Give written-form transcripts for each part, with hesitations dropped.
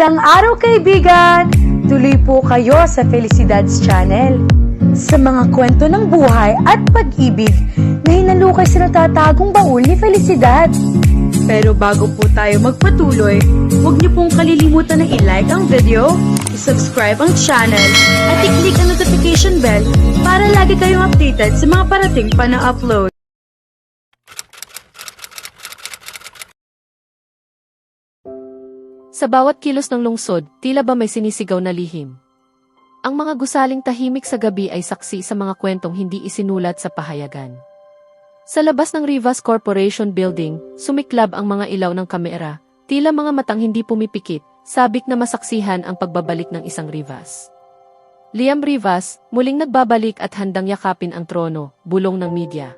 Magandang araw kaibigan! Tuloy po kayo sa Felicidad's Channel. Sa mga kwento ng buhay at pag-ibig na hinalukay sa natatagong baul ni Felicidad. Pero bago po tayo magpatuloy, huwag niyo pong kalilimutan na i-like ang video, i-subscribe ang channel, at i-click ang notification bell para lagi kayong updated sa mga parating pa na upload. Sa bawat kilos ng lungsod, tila ba may sinisigaw na lihim. Ang mga gusaling tahimik sa gabi ay saksi sa mga kwentong hindi isinulat sa pahayagan. Sa labas ng Rivas Corporation Building, sumiklab ang mga ilaw ng kamera, tila mga matang hindi pumipikit, sabik na masaksihan ang pagbabalik ng isang Rivas. Liam Rivas, muling nagbabalik at handang yakapin ang trono, bulong ng media.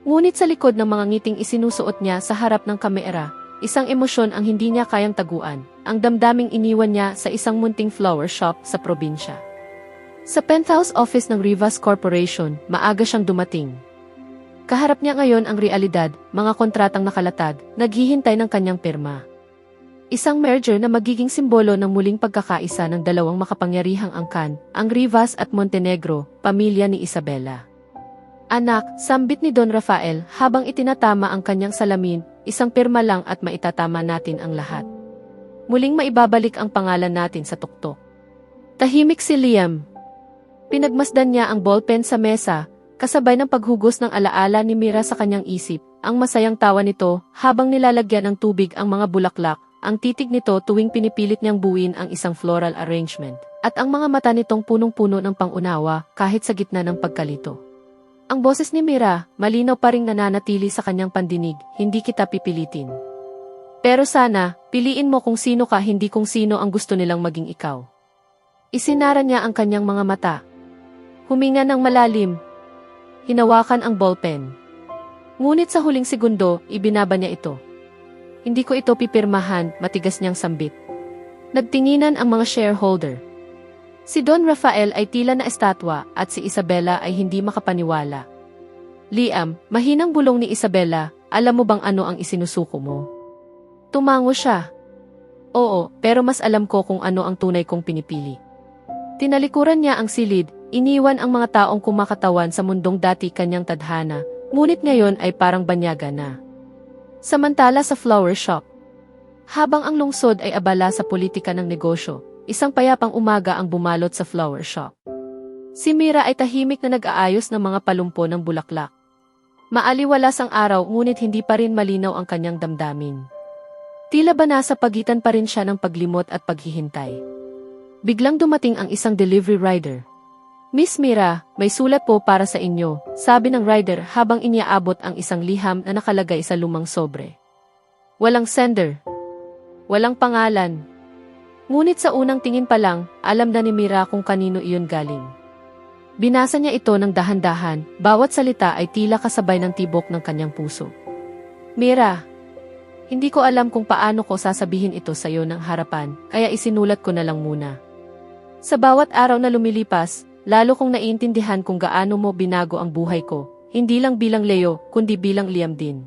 Ngunit sa likod ng mga ngiting isinusuot niya sa harap ng kamera, isang emosyon ang hindi niya kayang taguan, ang damdaming iniwan niya sa isang munting flower shop sa probinsya. Sa penthouse office ng Rivas Corporation, maaga siyang dumating. Kaharap niya ngayon ang realidad, mga kontratang nakalatag, naghihintay ng kanyang pirma. Isang merger na magiging simbolo ng muling pagkakaisa ng dalawang makapangyarihang angkan, ang Rivas at Montenegro, pamilya ni Isabela. Anak, sambit ni Don Rafael habang itinatama ang kanyang salamin, isang pirma lang at maitatama natin ang lahat. Muling maibabalik ang pangalan natin sa tuktok. Tahimik si Liam. Pinagmasdan niya ang ballpen sa mesa, kasabay ng paghugos ng alaala ni Mira sa kanyang isip, ang masayang tawa nito habang nilalagyan ng tubig ang mga bulaklak, ang titig nito tuwing pinipilit niyang buuin ang isang floral arrangement, at ang mga mata nitong punong-puno ng pangunawa kahit sa gitna ng pagkalito. Ang boses ni Mira, malinaw pa ring nananatili sa kanyang pandinig, hindi kita pipilitin. Pero sana, piliin mo kung sino ka hindi kung sino ang gusto nilang maging ikaw. Isinara niya ang kanyang mga mata. Huminga ng malalim. Hinawakan ang ballpen. Ngunit sa huling segundo, ibinaba niya ito. Hindi ko ito pipirmahan, matigas niyang sambit. Nagtinginan ang mga shareholder. Si Don Rafael ay tila na estatwa at si Isabela ay hindi makapaniwala. Liam, mahinang bulong ni Isabela, alam mo bang ano ang isinusuko mo? Tumango siya. Oo, pero mas alam ko kung ano ang tunay kong pinipili. Tinalikuran niya ang silid, iniwan ang mga taong kumakatawan sa mundong dati kanyang tadhana, ngunit ngayon ay parang banyaga na. Samantala sa flower shop. Habang ang lungsod ay abala sa politika ng negosyo, isang payapang umaga ang bumalot sa flower shop. Si Mira ay tahimik na nag-aayos ng mga palumpo ng bulaklak. Maaliwalas ang araw ngunit hindi pa rin malinaw ang kanyang damdamin. Tila ba nasa pagitan pa rin siya ng paglimot at paghihintay. Biglang dumating ang isang delivery rider. Miss Mira, may sulat po para sa inyo, sabi ng rider habang iniaabot ang isang liham na nakalagay sa lumang sobre. Walang sender. Walang pangalan. Ngunit sa unang tingin pa lang, alam na ni Mira kung kanino iyon galing. Binasa niya ito ng dahan-dahan, bawat salita ay tila kasabay ng tibok ng kanyang puso. Mira, hindi ko alam kung paano ko sasabihin ito sa iyo ng harapan, kaya isinulat ko na lang muna. Sa bawat araw na lumilipas, lalo kong naiintindihan kung gaano mo binago ang buhay ko, hindi lang bilang Leo, kundi bilang Liam din.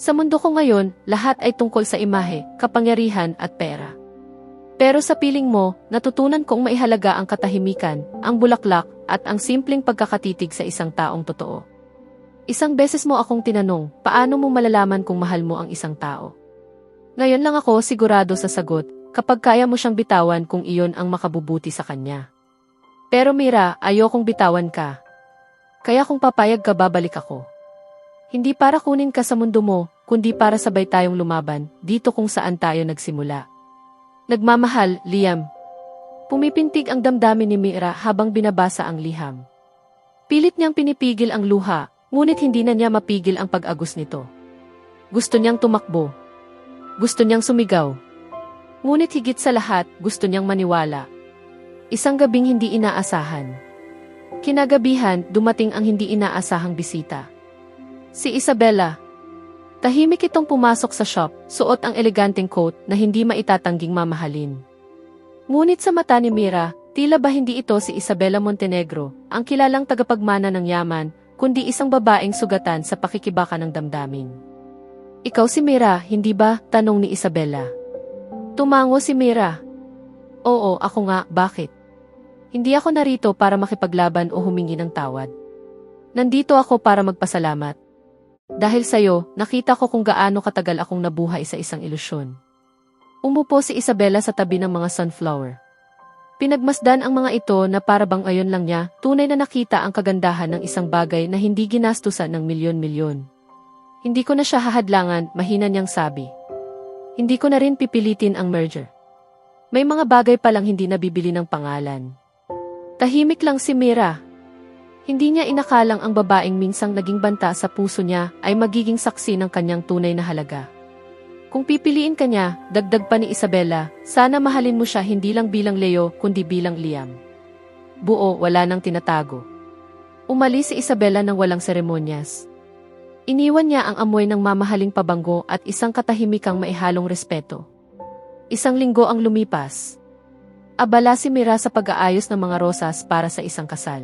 Sa mundo ko ngayon, lahat ay tungkol sa imahe, kapangyarihan at pera. Pero sa piling mo, natutunan kong maihalaga ang katahimikan, ang bulaklak, at ang simpleng pagkakatitig sa isang taong totoo. Isang beses mo akong tinanong, paano mo malalaman kung mahal mo ang isang tao? Ngayon lang ako sigurado sa sagot, kapag kaya mo siyang bitawan kung iyon ang makabubuti sa kanya. Pero Mira, ayokong bitawan ka. Kaya kung papayag ka babalik ako. Hindi para kunin ka sa mundo mo, kundi para sabay tayong lumaban, dito kung saan tayo nagsimula. Nagmamahal, Liam. Pumipintig ang damdamin ni Mira habang binabasa ang liham. Pilit niyang pinipigil ang luha, ngunit hindi na niya mapigil ang pag-agos nito. Gusto niyang tumakbo. Gusto niyang sumigaw. Ngunit higit sa lahat, gusto niyang maniwala. Isang gabing hindi inaasahan. Kinagabihan, dumating ang hindi inaasahang bisita. Si Isabela. Tahimik itong pumasok sa shop, suot ang eleganteng coat na hindi maitatangging mamahalin. Ngunit sa mata ni Mira, tila ba hindi ito si Isabela Montenegro, ang kilalang tagapagmana ng yaman, kundi isang babaeng sugatan sa pakikibaka ng damdamin. Ikaw si Mira, hindi ba? Tanong ni Isabela. Tumango si Mira. Oo, ako nga, bakit? Hindi ako narito para makipaglaban o humingi ng tawad. Nandito ako para magpasalamat. Dahil sa'yo, nakita ko kung gaano katagal akong nabuhay sa isang ilusyon. Umupo si Isabela sa tabi ng mga sunflower. Pinagmasdan ang mga ito na para bang ayon lang niya, tunay na nakita ang kagandahan ng isang bagay na hindi ginastusan ng milyon-milyon. Hindi ko na siya hahadlangan, mahina niyang sabi. Hindi ko na rin pipilitin ang merger. May mga bagay palang hindi nabibili ng pangalan. Tahimik lang si Mira. Hindi niya inakalang ang babaeng minsang naging banta sa puso niya ay magiging saksi ng kanyang tunay na halaga. Kung pipiliin ka niya, dagdag pa ni Isabela, sana mahalin mo siya hindi lang bilang Leo kundi bilang Liam. Buo, wala nang tinatago. Umalis si Isabela nang walang seremonyas. Iniwan niya ang amoy ng mamahaling pabango at isang katahimikang maihalong respeto. Isang linggo ang lumipas. Abala si Mira sa pag-aayos ng mga rosas para sa isang kasal.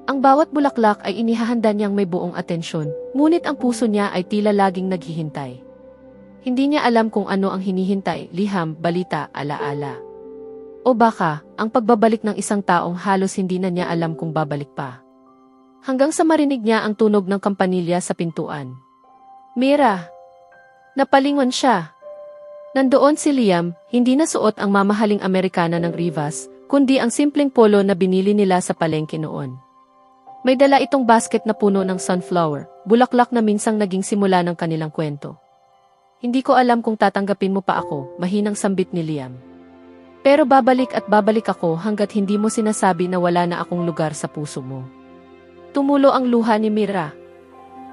Ang bawat bulaklak ay inihahanda niyang may buong atensyon, ngunit ang puso niya ay tila laging naghihintay. Hindi niya alam kung ano ang hinihintay, liham, balita, alaala. O baka, ang pagbabalik ng isang taong halos hindi na niya alam kung babalik pa. Hanggang sa marinig niya ang tunog ng kampanilya sa pintuan. Mira! Napalingon siya. Nandoon si Liam, hindi na suot ang mamahaling Amerikana ng Rivas, kundi ang simpleng polo na binili nila sa palengke noon. May dala itong basket na puno ng sunflower, bulaklak na minsang naging simula ng kanilang kwento. Hindi ko alam kung tatanggapin mo pa ako, mahinang sambit ni Liam. Pero babalik at babalik ako hanggat hindi mo sinasabi na wala na akong lugar sa puso mo. Tumulo ang luha ni Mira.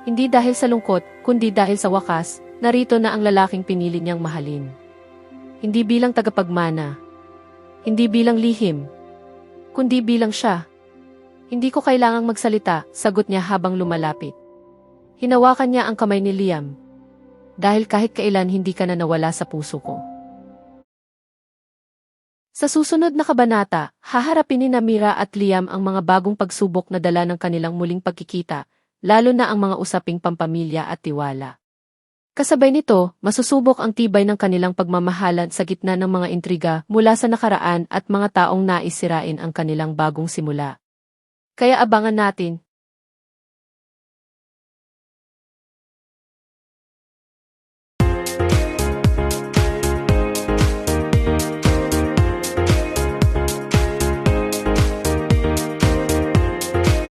Hindi dahil sa lungkot, kundi dahil sa wakas, narito na ang lalaking pinili niyang mahalin. Hindi bilang tagapagmana. Hindi bilang lihim. Kundi bilang siya. Hindi ko kailangang magsalita, sagot niya habang lumalapit. Hinawakan niya ang kamay ni Liam. Dahil kahit kailan hindi ka na nawala sa puso ko. Sa susunod na kabanata, haharapin ni Mira at Liam ang mga bagong pagsubok na dala ng kanilang muling pagkikita, lalo na ang mga usaping pampamilya at tiwala. Kasabay nito, masusubok ang tibay ng kanilang pagmamahalan sa gitna ng mga intriga mula sa nakaraan at mga taong nais sirain ang kanilang bagong simula. Kaya abangan natin,